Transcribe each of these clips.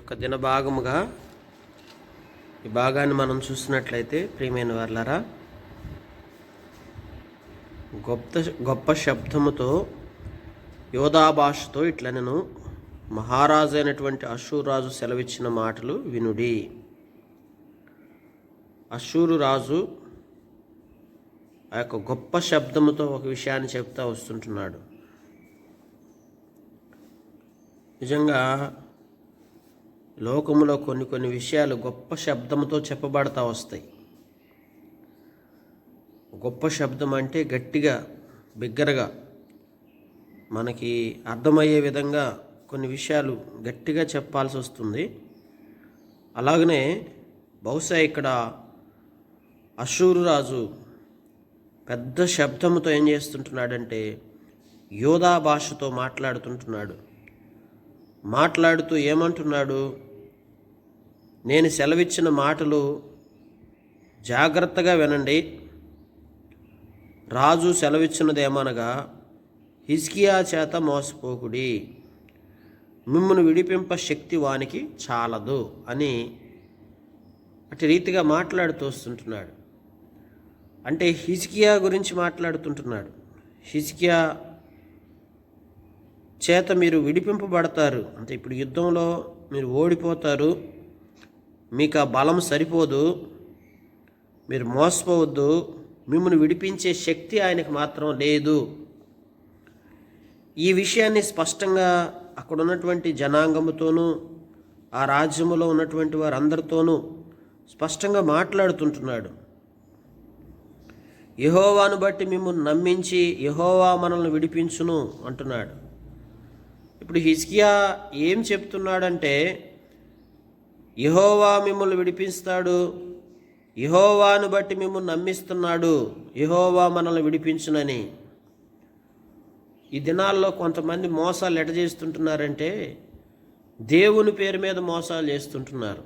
యొక్క దిన భాగముగా ఈ భాగాన్ని మనం చూసినట్లయితే ప్రియమైన వారలారా, గొప్ప శబ్దముతో యోధా భాషతో ఇట్లా నేను మహారాజు అయినటువంటి అషూరు రాజు సెలవిచ్చిన మాటలు వినుడి. అషూరు రాజు ఆ యొక్క గొప్ప శబ్దముతో ఒక విషయాన్ని చెప్తా వస్తుంటున్నాడు. నిజంగా లోకములో కొన్ని విషయాలు గొప్ప శబ్దంతో చెప్పబడతా వస్తాయి. గొప్ప శబ్దం అంటే గట్టిగా బిగ్గరగా మనకి అర్థమయ్యే విధంగా కొన్ని విషయాలు గట్టిగా చెప్పాల్సి వస్తుంది. అలాగనే బహుశా ఇక్కడ అషూరు రాజు పెద్ద శబ్దముతో ఏం చేస్తుంటున్నాడంటే యోధా భాషతో మాట్లాడుతూ ఏమంటున్నాడు, నేను సెలవిచ్చిన మాటలు జాగ్రత్తగా వినండి. రాజు సెలవిచ్చినదేమనగా, హిజ్కియా చేత మోసపోకుడి, మిమ్మును విడిపింప శక్తి వానికి చాలదు అని అటు రీతిగా మాట్లాడుతూ వస్తుంటున్నాడు. అంటే హిజ్కియా గురించి మాట్లాడుతుంటున్నాడు. హిజ్కియా చేత మీరు విడిపింపబడతారు, అంటే ఇప్పుడు యుద్ధంలో మీరు ఓడిపోతారు, మీకు ఆ బలం సరిపోదు, మీరు మోసపోవద్దు, మిమ్మల్ని విడిపించే శక్తి ఆయనకు మాత్రం లేదు. ఈ విషయాన్ని స్పష్టంగా అక్కడ ఉన్నటువంటి జనాంగముతోనూ ఆ రాజ్యములో ఉన్నటువంటి వారందరితోనూ స్పష్టంగా మాట్లాడుతుంటున్నాడు. యెహోవాను బట్టి మిమ్మల్ని నమ్మించి యెహోవా మనల్ని విడిపించును అంటున్నాడు. ఇప్పుడు హిజ్కియా ఏం చెప్తున్నాడంటే, యెహోవా మిమ్మల్ని విడిపిస్తాడు, యెహోవాను బట్టి మిమ్మల్ని నమ్మిస్తున్నాడు, యెహోవా మనల్ని విడిపించునని. ఈ దినాల్లో కొంతమంది మోసాలు ఎట చేస్తుంటున్నారంటే దేవుని పేరు మీద మోసాలు చేస్తుంటున్నారు.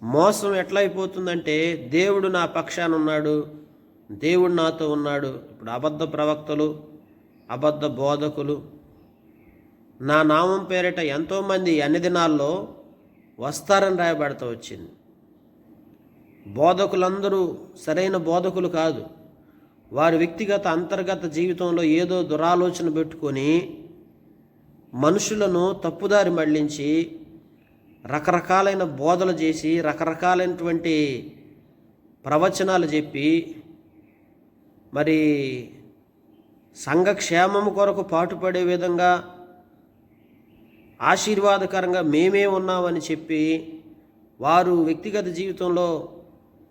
మోసం ఎట్లా అయిపోతుందంటే, దేవుడు నా పక్షాన ఉన్నాడు, దేవుడు నాతో ఉన్నాడు. ఇప్పుడు అబద్ధ ప్రవక్తలు, అబద్ధ బోధకులు, నా నామం పేరిట ఎంతోమంది అన్ని దినాల్లో వస్తారని రాయబడతా వచ్చింది. బోధకులందరూ సరైన బోధకులు కాదు. వారి వ్యక్తిగత అంతర్గత జీవితంలో ఏదో దురాలోచన పెట్టుకొని మనుషులను తప్పుదారి మళ్లించి రకరకాలైన బోధలు చేసి రకరకాలైనటువంటి ప్రవచనాలు చెప్పి మరి సంఘక్షేమము కొరకు పాటుపడే విధంగా ఆశీర్వాదకరంగా మేమే ఉన్నామని చెప్పి వారు వ్యక్తిగత జీవితంలో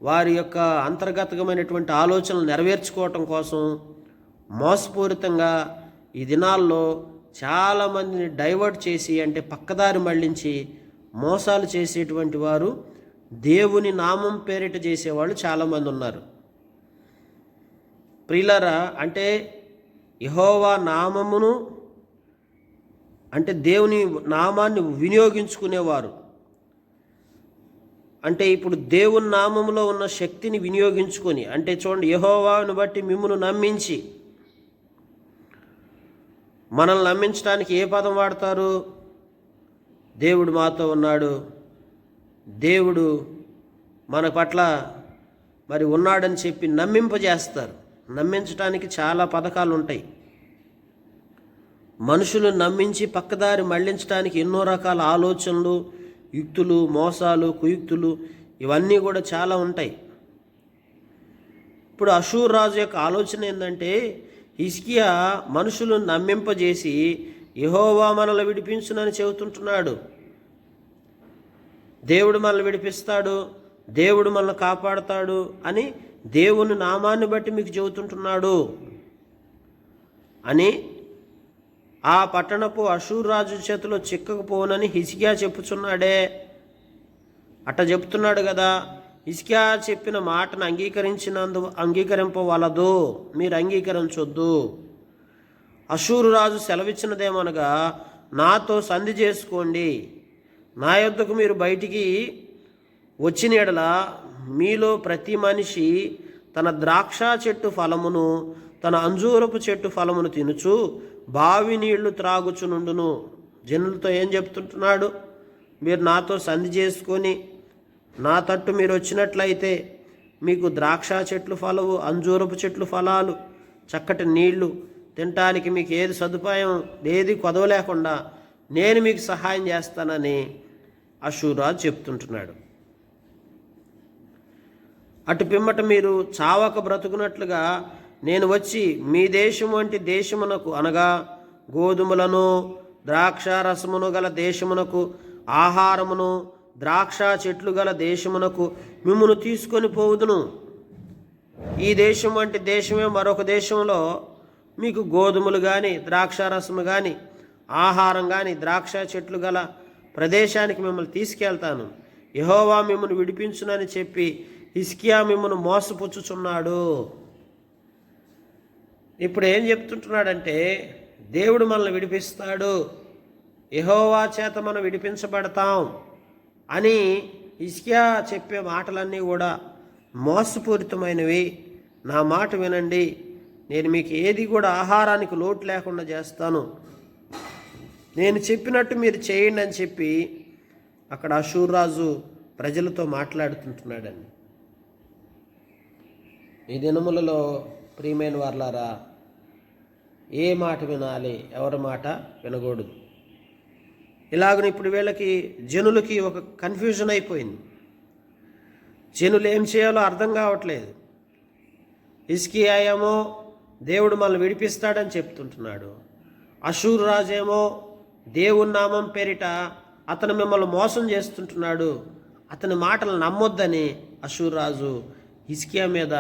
వారి యొక్క అంతర్గతమైనటువంటి ఆలోచనలు నెరవేర్చుకోవటం కోసం మోసపూరితంగా ఈ దినాల్లో చాలామందిని డైవర్ట్ చేసి, అంటే పక్కదారి మళ్లించి మోసాలు చేసేటువంటి వారు దేవుని నామం పేరిట చేసేవాళ్ళు చాలామంది ఉన్నారు. ప్రియులారా, అంటే యెహోవా నామమును, అంటే దేవుని నామాన్ని వినియోగించుకునేవారు, అంటే ఇప్పుడు దేవుని నామములో ఉన్న శక్తిని వినియోగించుకొని, అంటే చూడండి, యెహోవాను బట్టి మిమ్మును నమ్మించి, మనల్ని నమ్మించడానికి ఏ పదం వాడతారు? దేవుడు మాతో ఉన్నాడు, దేవుడు మన పట్ల మరి ఉన్నాడని చెప్పి నమ్మింపజేస్తారు. నమ్మించడానికి చాలా పథకాలు ఉంటాయి. మనుషులు నమ్మించి పక్కదారి మళ్లించడానికి ఎన్నో రకాల ఆలోచనలు, యుక్తులు, మోసాలు, కుయుక్తులు ఇవన్నీ కూడా చాలా ఉంటాయి. ఇప్పుడు అషూరు రాజు యొక్క ఆలోచన ఏంటంటే, హిజ్కియా మనుషులను నమ్మింపజేసి యెహోవా మనల్ని విడిపించునని చెబుతుంటున్నాడు. దేవుడు మనల్ని విడిపిస్తాడు, దేవుడు మనల్ని కాపాడుతాడు అని దేవుని నామాన్ని బట్టి మీకు చెబుతుంటున్నాడు అని ఆ పట్టణపు అషూరు రాజు చేతిలో చిక్కకపోనని హిజ్కియా చెప్పుచున్నాడే. అట్ట చెప్తున్నాడు కదా. హిజ్కియా చెప్పిన మాటను అంగీకరింపవలదు, మీరు అంగీకరించొద్దు. అషూరు రాజు సెలవిచ్చినదేమనగా, నాతో సంధి చేసుకోండి, నా యొద్దకు మీరు బయటికి వచ్చిన యెడల మీలో ప్రతి మనిషి తన ద్రాక్ష చెట్టు ఫలమును తన అంజూరపు చెట్టు ఫలమును తినుచు బావి నీళ్లు త్రాగుచునుండును. జనులతో ఏం చెప్తుంటున్నాడు? మీరు నాతో సంధి చేసుకొని నా తట్టు మీరు వచ్చినట్లయితే మీకు ద్రాక్ష చెట్లు ఫలవు, అంజూరపు చెట్లు ఫలాలు, చక్కటి నీళ్లు తినటానికి మీకు ఏది సదుపాయం ఏది కొదవలేకుండా నేను మీకు సహాయం చేస్తానని అషూరాజు చెప్తుంటున్నాడు. అటు పిమ్మట మీరు చావక బ్రతుకున్నట్లుగా నేను వచ్చి మీ దేశం వంటి దేశమునకు, అనగా గోధుమలను ద్రాక్ష రసమును గల దేశమునకు, ఆహారమును ద్రాక్ష చెట్లు గల దేశమునకు మిమ్మును తీసుకొని పోవుదును. ఈ దేశం వంటి దేశమే మరొక దేశంలో మీకు గోధుమలు కానీ ద్రాక్ష రసము కానీ ఆహారం కానీ ద్రాక్ష చెట్లు గల ప్రదేశానికి మిమ్మల్ని తీసుకెళ్తాను. యెహోవా మిమ్మల్ని విడిపించునని చెప్పి హిజ్కియా మిమ్మల్ని మోసపుచ్చుచున్నాడు. ఇప్పుడు ఏం చెప్తుంటున్నాడంటే దేవుడు మనల్ని విడిపిస్తాడు, యెహోవా చేత మనం విడిపించబడతాం అని హిజ్కియా చెప్పే మాటలన్నీ కూడా మోసపూరితమైనవి. నా మాట వినండి, నేను మీకు ఏది కూడా ఆహారానికి లోటు లేకుండా చేస్తాను, నేను చెప్పినట్టు మీరు చేయండి అని చెప్పి అక్కడ అషూర్ రాజు ప్రజలతో మాట్లాడుతుంటున్నాడండి. ఈ దినములలో ప్రియమైన వారలారా, ఏ మాట వినాలి, ఎవరి మాట వినకూడదు. ఇలాగని ఇప్పుడు వీళ్ళకి జనులకి ఒక కన్ఫ్యూజన్ అయిపోయింది. జనులు ఏం చేయాలో అర్థం కావట్లేదు. హిజ్కియా ఏమో దేవుడు మనల్ని విడిపిస్తాడని చెప్తుంటున్నాడు, అషూర్ రాజేమో దేవుని నామం పేరిట అతను మిమ్మల్ని మోసం చేస్తుంటున్నాడు, అతని మాటలు నమ్మొద్దని అషూర్ రాజు హిజ్కియా మీద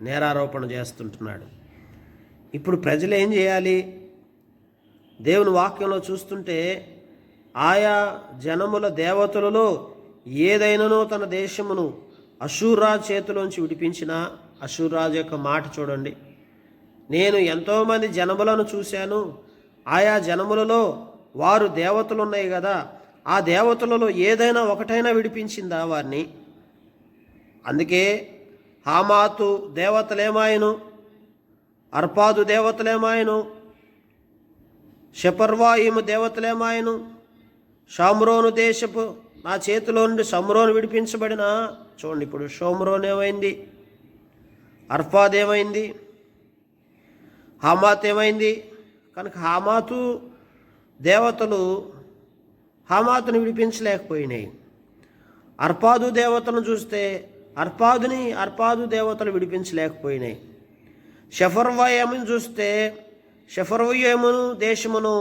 నేరారోపణ చేస్తుంటున్నాడు. ఇప్పుడు ప్రజలు ఏం చేయాలి? దేవుని వాక్యంలో చూస్తుంటే ఆయా జనముల దేవతలలో ఏదైనానో తన దేశమును అషూర్ రాజు చేతిలోంచి విడిపించిన అషూర్ రాజు యొక్క మాట చూడండి. నేను ఎంతోమంది జనములను చూశాను, ఆయా జనములలో వారు దేవతలు ఉన్నాయి కదా, ఆ దేవతలలో ఏదైనా ఒకటైనా విడిపించిందా వారిని? అందుకే హామాతు దేవతలేమాయను, అర్పాదు దేవతలేమాయను, షెపర్వాయిము దేవతలేమాయను, షామ్రోను దేశపు నా చేతిలో నుండి షమ్రోను విడిపించబడిన. చూడండి, ఇప్పుడు షోమ్రోన్ ఏమైంది, అర్పాద్ ఏమైంది, హామాత్ ఏమైంది? కనుక హామాతు దేవతలు హామాతుని విడిపించలేకపోయినాయి. అర్పాదు దేవతను చూస్తే అర్పాదు దేవతలు విడిపించలేకపోయినాయి. షెఫర్వాయమును చూస్తే షెఫర్వాయమును దేశమును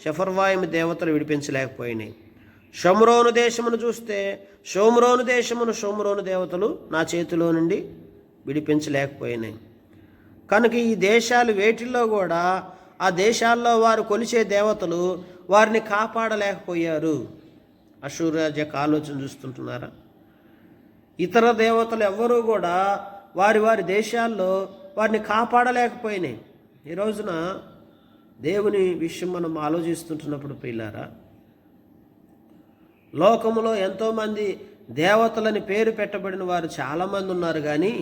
షెఫర్వాయము దేవతలు విడిపించలేకపోయినాయి. షోమ్రోను దేశమును చూస్తే షోమ్రోను దేవతలు నా చేతిలో నుండి విడిపించలేకపోయినాయి. కనుక ఈ దేశాలు వేటిల్లో కూడా ఆ దేశాల్లో వారు కొలిచే దేవతలు వారిని కాపాడలేకపోయారు. అషూర్ రాజు యొక్క ఆలోచన చూస్తుంటున్నారా? ఇతర దేవతలు ఎవ్వరూ కూడా వారి వారి దేశాల్లో వారిని కాపాడలేకపోయినాయి. ఈ రోజున దేవుని విషయం మనం ఆలోచిస్తుంటున్నప్పుడు ప్రియులారా, లోకములో ఎంతోమంది దేవతలని పేరు పెట్టబడిన వారు చాలామంది ఉన్నారు, కానీ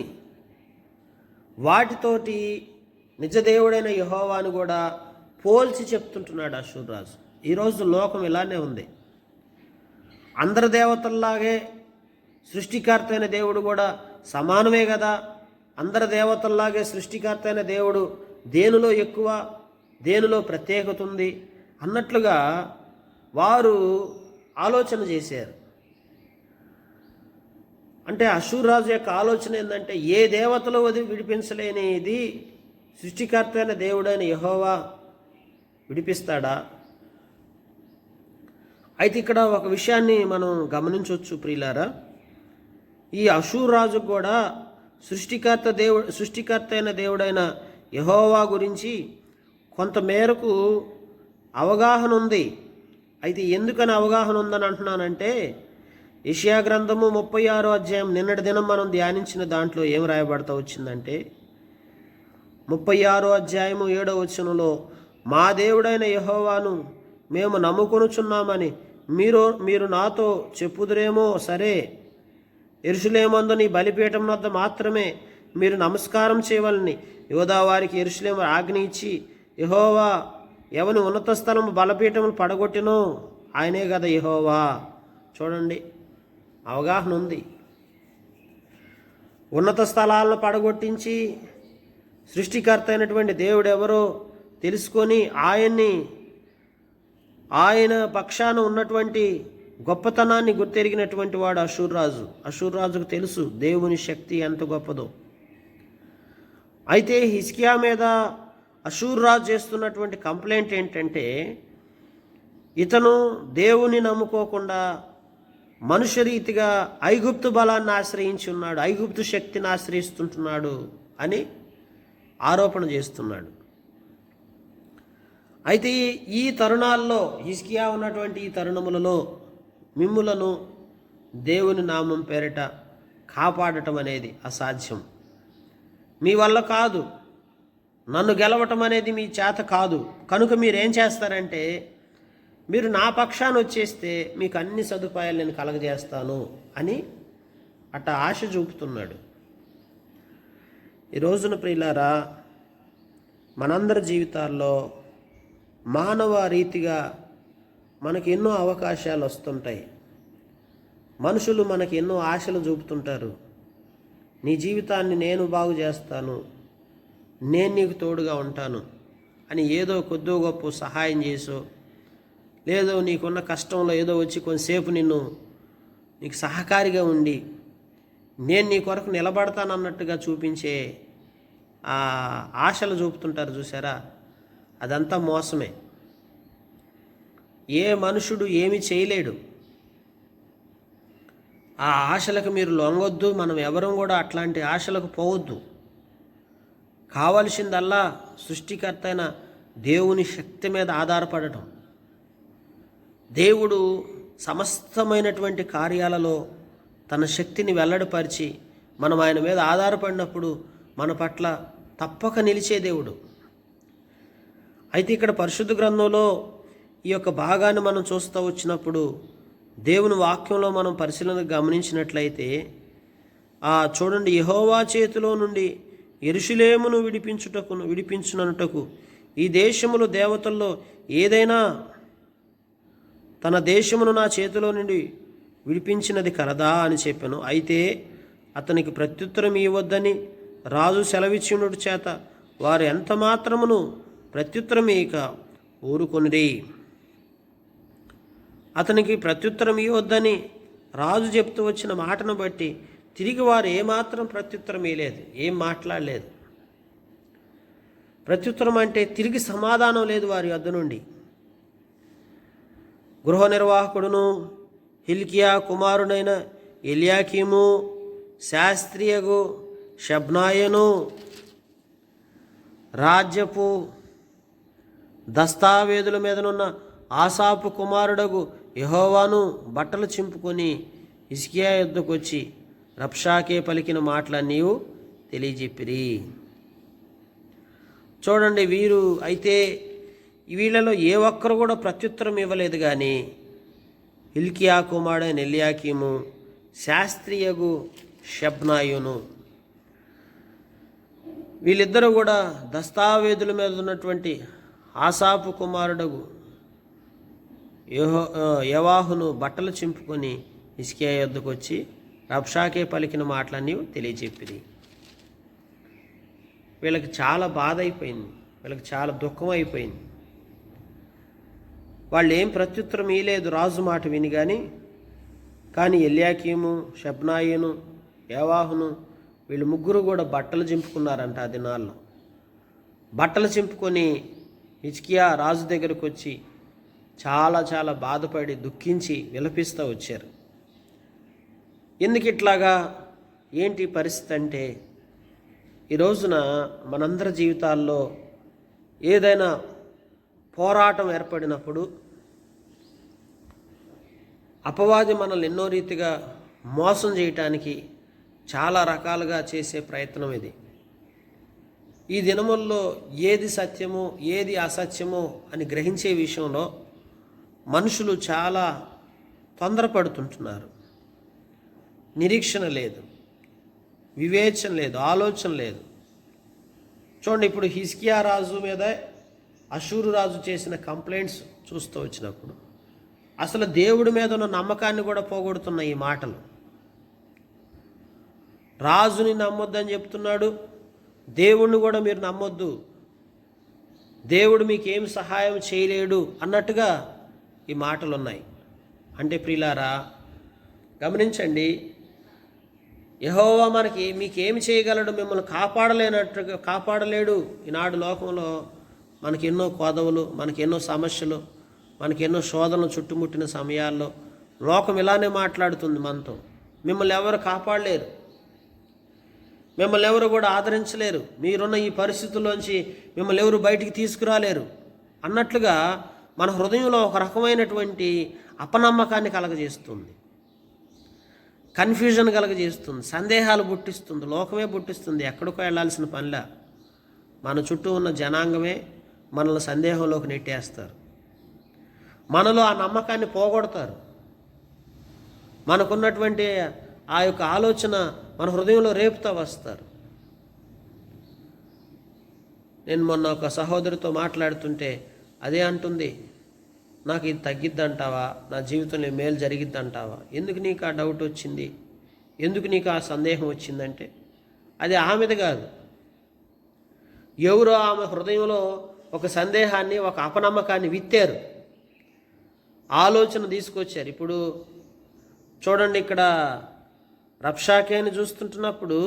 వాటితోటి నిజదేవుడైన యెహోవాను కూడా పోల్చి చెప్తుంటున్నాడు అషూర్ రాజు. ఈరోజు లోకం ఇలానే ఉంది. అందరి దేవతల్లాగే సృష్టికర్త అయిన దేవుడు కూడా సమానమే కదా, అందరి దేవతల్లాగే సృష్టికర్త అయిన దేవుడు దేనిలో ఎక్కువ, దేనిలో ప్రత్యేకత ఉంది అన్నట్లుగా వారు ఆలోచన చేశారు. అంటే అషూర్ రాజు యొక్క ఆలోచన ఏంటంటే, ఏ దేవతలో విడిపించలేనిది సృష్టికర్త అయిన దేవుడైన యెహోవా విడిపిస్తాడా? అయితే ఇక్కడ ఒక విషయాన్ని మనం గమనించవచ్చు ప్రియులారా. ఈ అషూర్ రాజు కూడా సృష్టికర్త అయిన దేవుడైన యెహోవా గురించి కొంతమేరకు అవగాహన ఉంది. అయితే ఎందుకని అవగాహన ఉందని అంటున్నానంటే, యెషయా గ్రంథము 36వ అధ్యాయం నిన్నటి దినం మనం ధ్యానించిన దాంట్లో ఏం రాయబడతా వచ్చిందంటే, 36వ అధ్యాయము 7వ వచనంలో, మా దేవుడైన యెహోవాను మేము నమ్ముకొనుచున్నామని మీరు నాతో చెప్పుదురేమో సరే, యెరూషలేమందు నీ బలిపీఠం వద్ద మాత్రమే మీరు నమస్కారం చేయవలని యోధా వారికి యెరూషలేము ఆజ్ఞ ఇచ్చి, యెహోవా ఎవని ఉన్నత స్థలము బలపీఠములు పడగొట్టినో ఆయనే కదా యెహోవా. చూడండి, అవగాహన ఉంది. ఉన్నత స్థలాలను పడగొట్టించి సృష్టికర్త అయినటువంటి దేవుడు ఎవరో తెలుసుకొని ఆయన పక్షాన ఉన్నటువంటి గొప్పతనాన్ని గుర్తెరిగినటువంటి వాడు అషూర్రాజు. అషూర్రాజుకు తెలుసు దేవుని శక్తి ఎంత గొప్పదో. అయితే హిజ్కియా మీద అషూర్రాజు చేస్తున్నటువంటి కంప్లైంట్ ఏంటంటే, ఇతను దేవుని నమ్ముకోకుండా మనుష్యరీతిగా ఐగుప్తు బలాన్ని ఆశ్రయించి ఉన్నాడు, ఐగుప్తు శక్తిని ఆశ్రయిస్తుంటున్నాడు అని ఆరోపణ చేస్తున్నాడు. అయితే ఈ తరుణాల్లో, హిజ్కియా ఉన్నటువంటి ఈ తరుణములలో మిమ్ములను దేవుని నామం పేరిట కాపాడటం అనేది అసాధ్యం. మీ వల్ల కాదు, నన్ను గెలవటం అనేది మీ చేత కాదు. కనుక మీరేం చేస్తారంటే, మీరు నా పక్షాన వచ్చేస్తే మీకు అన్ని సదుపాయాలు నేను కలగజేస్తాను అని ఆశ చూపుతున్నాడు. ఈ రోజున ప్రియులారా, మనందరి జీవితాల్లో మానవ రీతిగా మనకి ఎన్నో అవకాశాలు వస్తుంటాయి. మనుషులు మనకి ఎన్నో ఆశలు చూపుతుంటారు. నీ జీవితాన్ని నేను బాగు చేస్తాను, నేను నీకు తోడుగా ఉంటాను అని ఏదో కొద్దో గొప్ప సహాయం చేసో, లేదో నీకున్న కష్టంలో ఏదో వచ్చి కొంతసేపు నీకు సహకారిగా ఉండి నేను నీ కొరకు నిలబడతానన్నట్టుగా చూపించే ఆ ఆశలు చూపుతుంటారు చూసారా, అదంతా మోసమే. ఏ మనుషుడు ఏమి చేయలేడు. ఆ ఆశలకు మీరు లొంగొద్దు. మనం ఎవరం కూడా అట్లాంటి ఆశలకు పోవద్దు. కావలసిందల్లా సృష్టికర్త అయిన దేవుని శక్తి మీద ఆధారపడటం. దేవుడు సమస్తమైనటువంటి కార్యాలలో తన శక్తిని వెల్లడిపరిచి మనం ఆయన మీద ఆధారపడినప్పుడు మన పట్ల తప్పక నిలిచే దేవుడు. అయితే ఇక్కడ పరిశుద్ధ గ్రంథంలో ఈ యొక్క భాగాన్ని మనం చూస్తూ వచ్చినప్పుడు, దేవుని వాక్యంలో మనం పరిశీలన గమనించినట్లయితే, చూడండి, యెహోవా చేతిలో నుండి యెరూషలేమును విడిపించుననుటకు ఈ దేశములు దేవతల్లో ఏదైనా తన దేశమును నా చేతిలో నుండి విడిపించినది కలదా అని చెప్పాను. అయితే అతనికి ప్రత్యుత్తరం ఇవ్వద్దని రాజు సెలవిచ్చినటు చేత వారు ఎంత మాత్రమును ప్రత్యుత్తరం ఇక ఊరుకొనిరి. అతనికి ప్రత్యుత్తరం ఇవ్వద్దని రాజు చెప్తూ వచ్చిన మాటను బట్టి తిరిగి వారు ఏమాత్రం ప్రత్యుత్తరం ఇవ్వలేదు, ఏం మాట్లాడలేదు. ప్రత్యుత్తరం అంటే తిరిగి సమాధానం లేదు వారి వద్ద నుండి. గృహ నిర్వాహకుడును హిల్కియా కుమారుడైన ఎల్యాకీము, శాస్త్రియగు షెబ్నాయను రాజ్యపు దస్తావేదుల మీదనున్న ఆసాపు కుమారుడగు యెహోవాను బట్టలు చింపుకొని హిజ్కియా యొద్దకు వచ్చి రబ్షాకే పలికిన మాటలన్నీ తెలియజెప్పిరి. చూడండి, వీళ్ళలో ఏ ఒక్కరు కూడా ప్రత్యుత్తరం ఇవ్వలేదు. కానీ హిల్కియా కుమారుడైన ఎల్యాకీము, శాస్త్రియగు షెబ్నాయును, వీళ్ళిద్దరూ కూడా దస్తావేదుల మీద ఉన్నటువంటి ఆసాపు కుమారుడగు యెవాహును బట్టలు చింపుకొని హిజ్కియా యొద్దకు వచ్చి రబ్షాకే పలికిన మాటలన్నీ తెలియజెప్పిరి. వీళ్ళకి చాలా బాధ అయిపోయింది, వీళ్ళకి చాలా దుఃఖం అయిపోయింది. వాళ్ళు ఏం ప్రత్యుత్తరం ఇవ్వలేదు రాజు మాట విని. కానీ ఎల్యాకీము, షెబ్నాయును, యెవాహును వీళ్ళు ముగ్గురు కూడా బట్టలు చింపుకున్నారంట. ఆ దినాల్లో బట్టలు చింపుకొని హిజ్కియా రాజు దగ్గరకు వచ్చి చాలా చాలా బాధపడి దుఃఖించి విలపిస్తూ వచ్చారు. ఎందుకు ఇట్లాగా, ఏంటి పరిస్థితి అంటే, ఈ రోజున మనందరి జీవితాల్లో ఏదైనా పోరాటం ఏర్పడినప్పుడు అపవాది మనల్ని ఎన్నో రీతిగా మోసం చేయటానికి చాలా రకాలుగా చేసే ప్రయత్నం ఇది. ఈ దినముల్లో ఏది సత్యమో ఏది అసత్యమో అని గ్రహించే విషయంలో మనుషులు చాలా తొందరపడుతుంటున్నారు. నిరీక్షణ లేదు, వివేచన లేదు, ఆలోచన లేదు. చూడండి, ఇప్పుడు హిజ్కియా రాజు మీద అషూరు రాజు చేసిన కంప్లైంట్స్ చూస్తూ వచ్చినప్పుడు అసలు దేవుడి మీద ఉన్న నమ్మకాన్ని కూడా పోగొడుతున్న ఈ మాటలు. రాజుని నమ్మొద్దని చెప్తున్నాడు, దేవుణ్ణి కూడా మీరు నమ్మొద్దు, దేవుడు మీకేం సహాయం చేయలేడు అన్నట్టుగా ఈ మాటలు ఉన్నాయి. అంటే ప్రియులారా గమనించండి, యెహోవా మీకేమి చేయగలడు, మిమ్మల్ని కాపాడలేడు. ఈనాడు లోకంలో మనకి ఎన్నో కోదవలు, మనకి ఎన్నో సమస్యలు, మనకి ఎన్నో శోధనలు చుట్టుముట్టిన సమయాల్లో లోకం ఇలానే మాట్లాడుతుంది మనతో. మిమ్మల్ని ఎవరు కాపాడలేరు, మిమ్మల్ని ఎవరు కూడా ఆదరించలేరు, మీరున్న ఈ పరిస్థితుల్లోంచి మిమ్మల్ని ఎవరు బయటికి తీసుకురాలేరు అన్నట్లుగా మన హృదయంలో ఒక రకమైనటువంటి అపనమ్మకాన్ని కలగజేస్తుంది, కన్ఫ్యూజన్ కలగజేస్తుంది, సందేహాలు పుట్టిస్తుంది, లోకమే పుట్టిస్తుంది. ఎక్కడికో వెళ్ళాల్సిన పనిలా మన చుట్టూ ఉన్న జనాంగమే మనల్ని సందేహంలోకి నెట్టేస్తారు, మనలో ఆ నమ్మకాన్ని పోగొడతారు. మనకున్నటువంటి ఆ యొక్క ఆలోచన మన హృదయంలో రేపుతూ వస్తారు. నేను మొన్న ఒక సహోదరితో మాట్లాడుతుంటే అదే అంటుంది, నాకు ఇది తగ్గిద్దంటావా, నా జీవితంలో మేలు జరిగిద్దంటావా, ఎందుకు నీకు ఆ డౌట్ వచ్చింది, ఎందుకు నీకు ఆ సందేహం వచ్చిందంటే అది ఆమెది కాదు, ఎవరో ఆమె హృదయంలో ఒక సందేహాన్ని, ఒక అపనమ్మకాన్ని విత్తారు, ఆలోచన తీసుకొచ్చారు. ఇప్పుడు చూడండి, ఇక్కడ రబ్షాకేని చూస్తుంటున్నప్పుడు,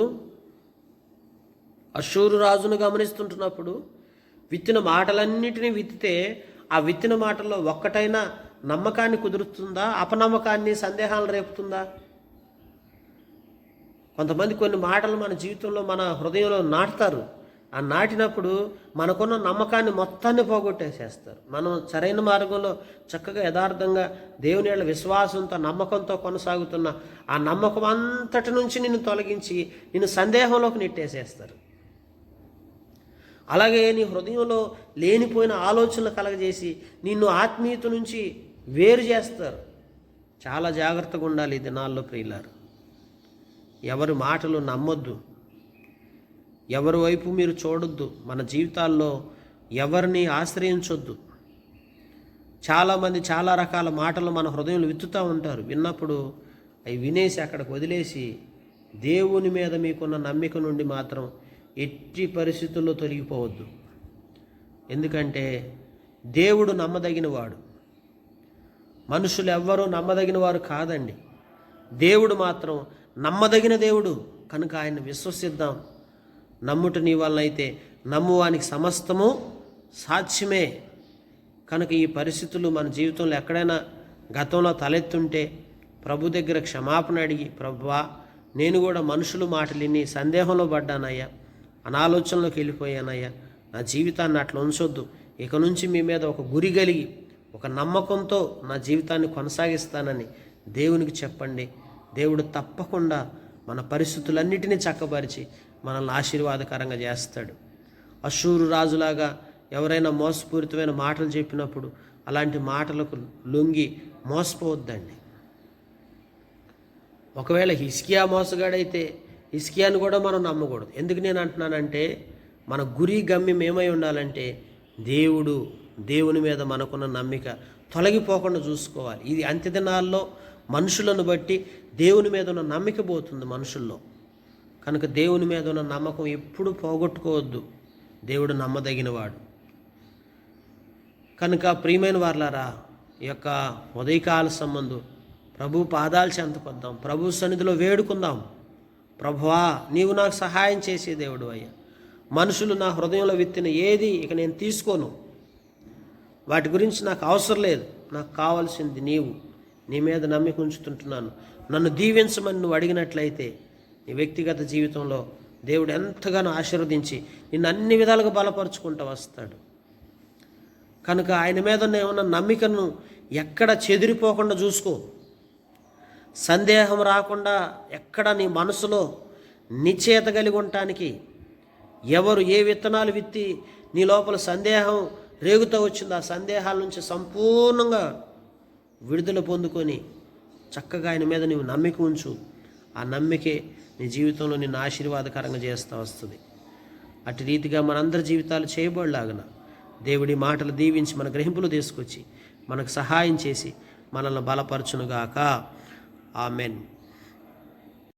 అషూరు రాజును గమనిస్తుంటున్నప్పుడు విత్తిన మాటలన్నిటినీ విత్తితే ఆ విత్తిన మాటల్లో ఒక్కటైనా నమ్మకాన్ని కుదురుతుందా, అపనమ్మకాన్ని, సందేహాలు రేపుతుందా? కొంతమంది కొన్ని మాటలు మన జీవితంలో మన హృదయంలో నాటుతారు. ఆ నాటినప్పుడు మనకున్న నమ్మకాన్ని మొత్తాన్ని పోగొట్టేసేస్తారు. మనం సరైన మార్గంలో చక్కగా యథార్థంగా దేవుని యొక్క విశ్వాసంతో, నమ్మకంతో కొనసాగుతున్న ఆ నమ్మకం అంతటి నుంచి నిన్ను తొలగించి నిన్ను సందేహంలోకి నెట్టేసేస్తారు. అలాగే నీ హృదయంలో లేనిపోయిన ఆలోచనలు కలగజేసి నిన్ను ఆత్మీయత నుంచి వేరు చేస్తారు. చాలా జాగ్రత్తగా ఉండాలి ఈ దినాల్లో ప్రియులారు. ఎవరి మాటలు నమ్మొద్దు, ఎవరి వైపు మీరు చూడొద్దు, మన జీవితాల్లో ఎవరిని ఆశ్రయించొద్దు. చాలామంది చాలా రకాల మాటలు మన హృదయంలో విత్తుతూ ఉంటారు. విన్నప్పుడు అవి వినేసి అక్కడికి వదిలేసి దేవుని మీద మీకున్న నమ్మిక నుండి మాత్రం ఎట్టి పరిస్థితుల్లో తొలగిపోవద్దు. ఎందుకంటే దేవుడు నమ్మదగినవాడు, మనుషులు ఎవ్వరూ నమ్మదగిన వారు కాదండి. దేవుడు మాత్రం నమ్మదగిన దేవుడు కనుక ఆయన విశ్వసిద్దాం. నమ్ముట నీ వలన అయితే నమ్మువానికి సమస్తము సాధ్యమే. కనుక ఈ పరిస్థితులు మన జీవితంలో ఎక్కడైనా గతంలో తలెత్తుంటే ప్రభు దగ్గర క్షమాపణ అడిగి, ప్రభువా నేను కూడా మనుషులు మాటలు విని సందేహంలో పడ్డానయ్యా, అనాలోచనలోకి వెళ్ళిపోయానయ్యా, నా జీవితాన్ని అట్లా ఉంచొద్దు, ఇక నుంచి మీ మీద ఒక గురి కలిగి ఒక నమ్మకంతో నా జీవితాన్ని కొనసాగిస్తానని దేవునికి చెప్పండి. దేవుడు తప్పకుండా మన పరిస్థితులన్నిటినీ చక్కబరిచి మనల్ని ఆశీర్వాదకరంగా చేస్తాడు. అషూరు రాజులాగా ఎవరైనా మోసపూరితమైన మాటలు చెప్పినప్పుడు అలాంటి మాటలకు లొంగి మోసపోవద్దండి. ఒకవేళ హిజ్కియా మోసగాడైతే హిజ్కియాను కూడా మనం నమ్మకూడదు. ఎందుకు నేను అంటున్నానంటే మన గురి గమ్యం ఏమై ఉండాలంటే దేవుని మీద మనకున్న నమ్మిక తొలగిపోకుండా చూసుకోవాలి. ఇది అంత్యదినాల్లో మనుషులను బట్టి దేవుని మీద ఉన్న నమ్మిక పోతుంది మనుషుల్లో. కనుక దేవుని మీద ఉన్న నమ్మకం ఎప్పుడు పోగొట్టుకోవద్దు. దేవుడు నమ్మదగినవాడు. కనుక ప్రియమైన వారలారా, ఈ యొక్క ఉదయకాల సంబంధం ప్రభు పాదాలు చెంతకొద్దాం, ప్రభు సన్నిధిలో వేడుకుందాం. ప్రభువా నీవు నాకు సహాయం చేసే దేవుడు అయ్యా, మనుషులు నా హృదయంలో విత్తిన ఏది ఇక నేను తీసుకోను, వాటి గురించి నాకు అవసరం లేదు, నాకు కావాల్సింది నీవు. నీ మీద నమ్మిక ఉంచుతుంటున్నాను, నన్ను దీవించమని నువ్వు అడిగినట్లయితే నీ వ్యక్తిగత జీవితంలో దేవుడు ఎంతగానో ఆశీర్వదించి నిన్ను అన్ని విధాలుగా బలపరుచుకుంటూ వస్తాడు. కనుక ఆయన మీద ఉన్న నమ్మికను ఎక్కడ చెదిరిపోకుండా చూసుకో. సందేహం రాకుండా ఎక్కడ నీ మనసులో నిశ్చయత కలిగి ఉండటానికి ఎవరు ఏ విత్తనాలు విత్తి నీ లోపల సందేహం రేగుతూ వచ్చిందో ఆ సందేహాల నుంచి సంపూర్ణంగా విడుదల పొందుకొని చక్కగా ఆయన మీద నీవు నమ్మిక ఉంచు. ఆ నమ్మికే నీ జీవితంలో నిన్ను ఆశీర్వాదకరంగా చేస్తూ వస్తుంది. అటు రీతిగా మనందరి జీవితాలు చేయబడలాగన దేవుడి మాటలు దీవించి మన గ్రహింపులు తీసుకొచ్చి మనకు సహాయం చేసి మనల్ని బలపరచునుగాక. ఆమెన్.